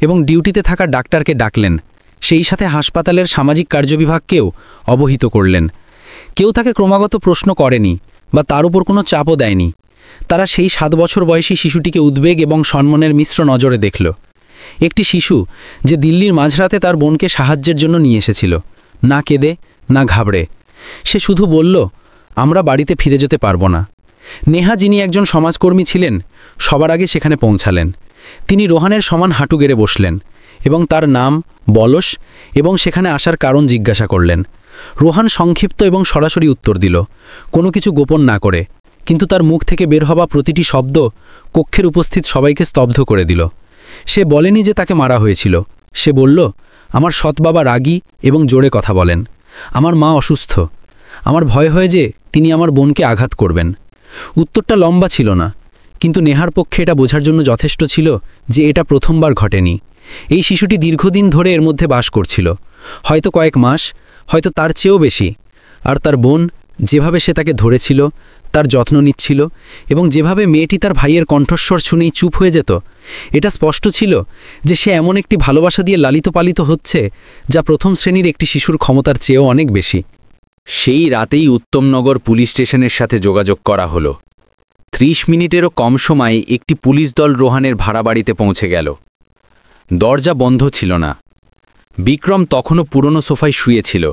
Speaker 1: এবং ডিউটিতে থাকা ডাক্তারকে ডাকলেন। সেই সাথে হাসপাতালের সামাজিক কার্যবিভাগকেও অবহিত করলেন। কেউ তাকে ক্রমাগত প্রশ্ন করেনি বা তার উপর কোনো চাপও দেয়নি। তারা সেই 7 বছর বয়সী শিশুটিকে উদ্বেগ এবং সম্মানের মিশ্র নজরে দেখল। একটি শিশু যে দিল্লির মাঝরাতে তার বোনকে সাহায্যের জন্য নিয়ে এসেছিল, না কেঁদে না ঘাবড়ে। সে শুধু বলল, আমরা বাড়িতে ফিরে যেতে পারবো না। নেহা, যিনি একজন সমাজকর্মী ছিলেন, সবার আগে সেখানে পৌঁছালেন। তিনি রোহানের সমান হাঁটু গেড়ে বসলেন এবং তার নাম, বয়স এবং সেখানে আসার কারণ জিজ্ঞাসা করলেন। রোহান সংক্ষিপ্ত এবং সরাসরি উত্তর দিল, কোনো কিছু গোপন না করে। কিন্তু তার মুখ থেকে বের হওয়া প্রতিটি শব্দ কক্ষের উপস্থিত সবাইকে স্তব্ধ করে দিল। সে বলেনি যে তাকে মারা হয়েছিল। সে বলল, আমার সৎ বাবা রাগী এবং জোরে কথা বলেন। আমার মা অসুস্থ। আমার ভয় হয় যে তিনি আমার বোনকে আঘাত করবেন। উত্তরটা লম্বা ছিল না, কিন্তু নেহার পক্ষে এটা বোঝার জন্য যথেষ্ট ছিল যে এটা প্রথমবার ঘটেনি। এই শিশুটি দীর্ঘদিন ধরে এর মধ্যে বাস করছিল, হয়তো কয়েক মাস, হয়তো তার চেয়েও বেশি। আর তার বোন, যেভাবে সে তাকে ধরেছিল, তার যত্ন নিচ্ছিল এবং যেভাবে মেয়েটি তার ভাইয়ের কণ্ঠস্বর শুনেই চুপ হয়ে যেত, এটা স্পষ্ট ছিল যে সে এমন একটি ভালোবাসা দিয়ে লালিত পালিত হচ্ছে যা প্রথম শ্রেণীর একটি শিশুর ক্ষমতার চেয়েও অনেক বেশি।
Speaker 4: সেই রাতেই উত্তমনগর পুলিশ স্টেশনের সাথে যোগাযোগ করা হলো। 30 মিনিটেরও কম সময়ে একটি পুলিশ দল রোহানের ভাড়া বাড়িতে পৌঁছে গেল। দরজা বন্ধ ছিল না। বিক্রম তখনও পুরনো সোফায় শুয়েছিল।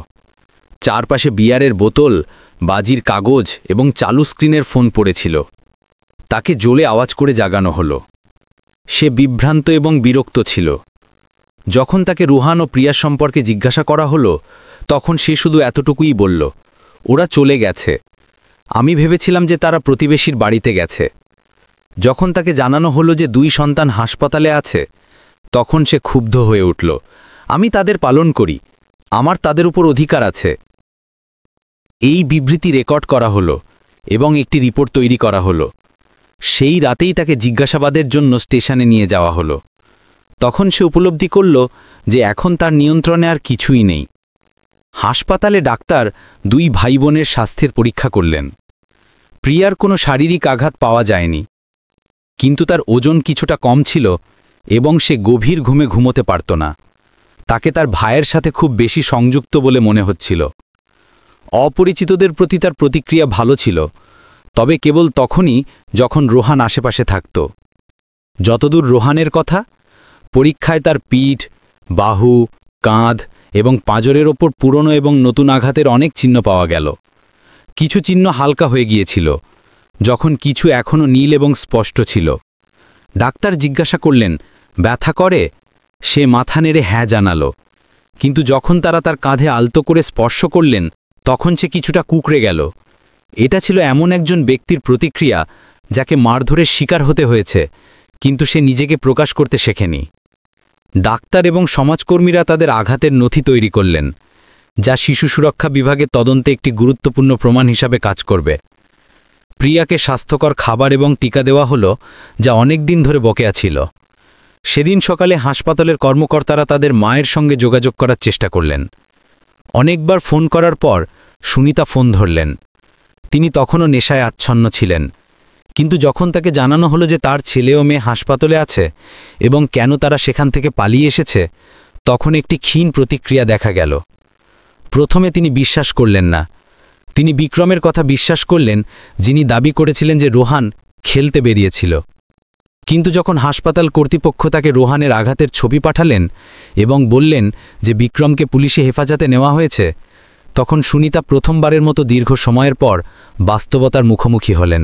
Speaker 4: চারপাশে বিয়ারের বোতল, বাজির কাগজ এবং চালু স্ক্রিনের ফোন পড়েছিল। তাকে জোরে আওয়াজ করে জাগানো হলো। সে বিভ্রান্ত এবং বিরক্ত ছিল। যখন তাকে রোহান ও প্রিয়া সম্পর্কে জিজ্ঞাসা করা হলো, তখন সে শুধু এতটুকুই বলল, ওরা চলে গেছে। আমি ভেবেছিলাম যে তারা প্রতিবেশীর বাড়িতে গেছে। যখন তাকে জানানো হলো যে 2 সন্তান হাসপাতালে আছে, তখন সে ক্ষুব্ধ হয়ে উঠল। আমি তাদের পালন করি, আমার তাদের উপর অধিকার আছে। এই বিবৃতি রেকর্ড করা হলো এবং একটি রিপোর্ট তৈরি করা হলো। সেই রাতেই তাকে জিজ্ঞাসাবাদের জন্য স্টেশনে নিয়ে যাওয়া হলো। তখন সে উপলব্ধি করল যে এখন তার নিয়ন্ত্রণে আর কিছুই নেই। হাসপাতালে ডাক্তার 2 ভাই বোনের স্বাস্থ্যের পরীক্ষা করলেন। প্রিয়ার কোনো শারীরিক আঘাত পাওয়া যায়নি, কিন্তু তার ওজন কিছুটা কম ছিল এবং সে গভীর ঘুমে ঘুমোতে পারত না। তাকে তার ভাইয়ের সাথে খুব বেশি সংযুক্ত বলে মনে হচ্ছিল। অপরিচিতদের প্রতি তার প্রতিক্রিয়া ভালো ছিল, তবে কেবল তখনই যখন রোহান আশেপাশে থাকত। যতদূর রোহানের কথা, পরীক্ষায় তার পিঠ, বাহু, কাঁধ এবং পাঁজরের ওপর পুরনো এবং নতুন আঘাতের অনেক চিহ্ন পাওয়া গেল। কিছু চিহ্ন হালকা হয়ে গিয়েছিল, যখন কিছু এখনও নীল এবং স্পষ্ট ছিল। ডাক্তার জিজ্ঞাসা করলেন, ব্যথা করে? সে মাথা নেড়ে হ্যাঁ জানালো। কিন্তু যখন তারা তার কাঁধে আলতো করে স্পর্শ করলেন, তখন সে কিছুটা কুঁকড়ে গেল। এটা ছিল এমন একজন ব্যক্তির প্রতিক্রিয়া যাকে মারধরের শিকার হতে হয়েছে, কিন্তু সে নিজেকে প্রকাশ করতে শেখেনি। ডাক্তার এবং সমাজকর্মীরা তাদের আঘাতের নথি তৈরি করলেন, যা শিশু সুরক্ষা বিভাগের তদন্তে একটি গুরুত্বপূর্ণ প্রমাণ হিসাবে কাজ করবে। প্রিয়াকে স্বাস্থ্যকর খাবার এবং টিকা দেওয়া হলো, যা অনেক দিন ধরে বকেয়া ছিল। সেদিন সকালে হাসপাতালের কর্মকর্তারা তাদের মায়ের সঙ্গে যোগাযোগ করার চেষ্টা করলেন। অনেকবার ফোন করার পর সুনিতা ফোন ধরলেন। তিনি তখনও নেশায় আচ্ছন্ন ছিলেন, কিন্তু যখন তাকে জানানো হলো যে তার ছেলে ও মেয়ে হাসপাতালে আছে এবং কেন তারা সেখান থেকে পালিয়ে এসেছে, তখন একটি ক্ষীণ প্রতিক্রিয়া দেখা গেল। প্রথমে তিনি বিশ্বাস করলেন না। তিনি বিক্রমের কথা বিশ্বাস করলেন, যিনি দাবি করেছিলেন যে রোহান খেলতে বেরিয়েছিল। কিন্তু যখন হাসপাতাল কর্তৃপক্ষ তাকে রোহানের আঘাতের ছবি পাঠালেন এবং বললেন যে বিক্রমকে পুলিশে হেফাজতে নেওয়া হয়েছে, তখন সুনিতা প্রথমবারের মতো দীর্ঘ সময়ের পর বাস্তবতার মুখোমুখি হলেন।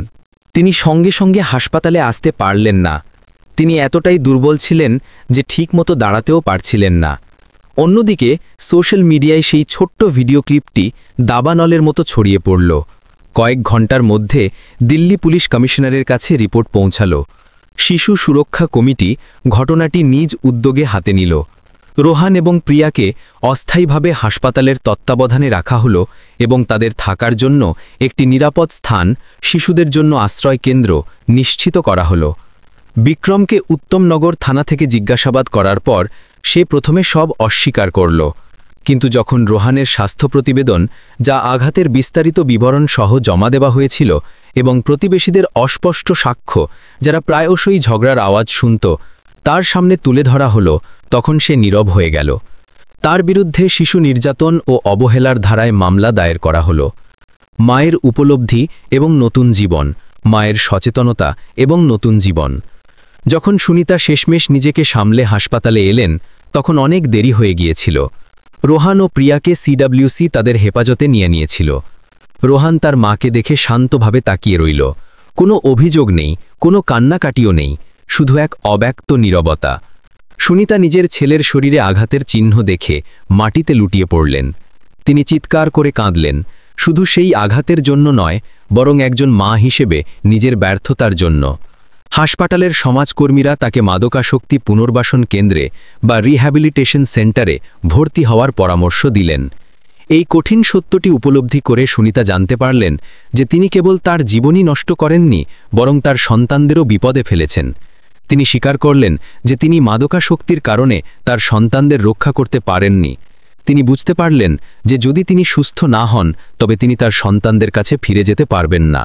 Speaker 1: তিনি সঙ্গে সঙ্গে হাসপাতালে আসতে পারলেন না। তিনি এতটাই দুর্বল ছিলেন যে ঠিকমতো দাঁড়াতেও পারছিলেন না। অন্যদিকে সোশ্যাল মিডিয়ায় সেই ছোট্ট ভিডিও ক্লিপটি দাবানলের মতো ছড়িয়ে পড়ল। কয়েক ঘন্টার মধ্যে দিল্লি পুলিশ কমিশনারের কাছে রিপোর্ট পৌঁছাল। শিশু সুরক্ষা কমিটি ঘটনাটি নিজ উদ্যোগে হাতে নিল। রোহান এবং প্রিয়াকে অস্থায়ীভাবে হাসপাতালের তত্ত্বাবধানে রাখা হলো এবং তাদের থাকার জন্য একটি নিরাপদ স্থান, শিশুদের জন্য আশ্রয় কেন্দ্র নিশ্চিত করা হলো। বিক্রমকে উত্তমনগর থানা থেকে জিজ্ঞাসাবাদ করার পর সে প্রথমে সব অস্বীকার করল, কিন্তু যখন রোহানের স্বাস্থ্য প্রতিবেদন, যা আঘাতের বিস্তারিত বিবরণ সহ জমা দেওয়া হয়েছিল, এবং প্রতিবেশীদের অস্পষ্ট সাক্ষ্য, যারা প্রায়শই ঝগড়ার আওয়াজ শুনত, তার সামনে তুলে ধরা হলো, তখন সে নীরব হয়ে গেল। তার বিরুদ্ধে শিশু নির্যাতন ও অবহেলার ধারায় মামলা দায়ের করা হলো। মায়ের উপলব্ধি এবং নতুন জীবন, মায়ের সচেতনতা এবং নতুন জীবন। যখন সুনিতা শেষমেশ নিজেকে সামলে হাসপাতালে এলেন, তখন অনেক দেরি হয়ে গিয়েছিল। রোহান ও প্রিয়াকে সিডব্লিউসি তাদের হেফাজতে নিয়েছিল। রোহান তার মাকে দেখে শান্তভাবে তাকিয়ে রইল। কোনো অভিযোগ নেই, কোনো কান্নাকাটিও নেই, শুধু এক অব্যক্ত নীরবতা। সুনিতা নিজের ছেলের শরীরে আঘাতের চিহ্ন দেখে মাটিতে লুটিয়ে পড়লেন। তিনি চিৎকার করে কাঁদলেন, শুধু সেই আঘাতের জন্য নয়, বরং একজন মা হিসেবে নিজের ব্যর্থতার জন্য। হাসপাতালের সমাজকর্মীরা তাকে মাদকাসক্তি পুনর্বাসন কেন্দ্রে বা রিহ্যাবিলিটেশন সেন্টারে ভর্তি হওয়ার পরামর্শ দিলেন। এই কঠিন সত্যটি উপলব্ধি করে সুনিতা জানতে পারলেন যে তিনি কেবল তার জীবনই নষ্ট করেননি, বরং তার সন্তানদেরও বিপদে ফেলেছেন। তিনি স্বীকার করলেন যে তিনি মাদকাসক্তির কারণে তার সন্তানদের রক্ষা করতে পারেননি। তিনি বুঝতে পারলেন যে যদি তিনি সুস্থ না হন, তবে তিনি তার সন্তানদের কাছে ফিরে যেতে পারবেন না।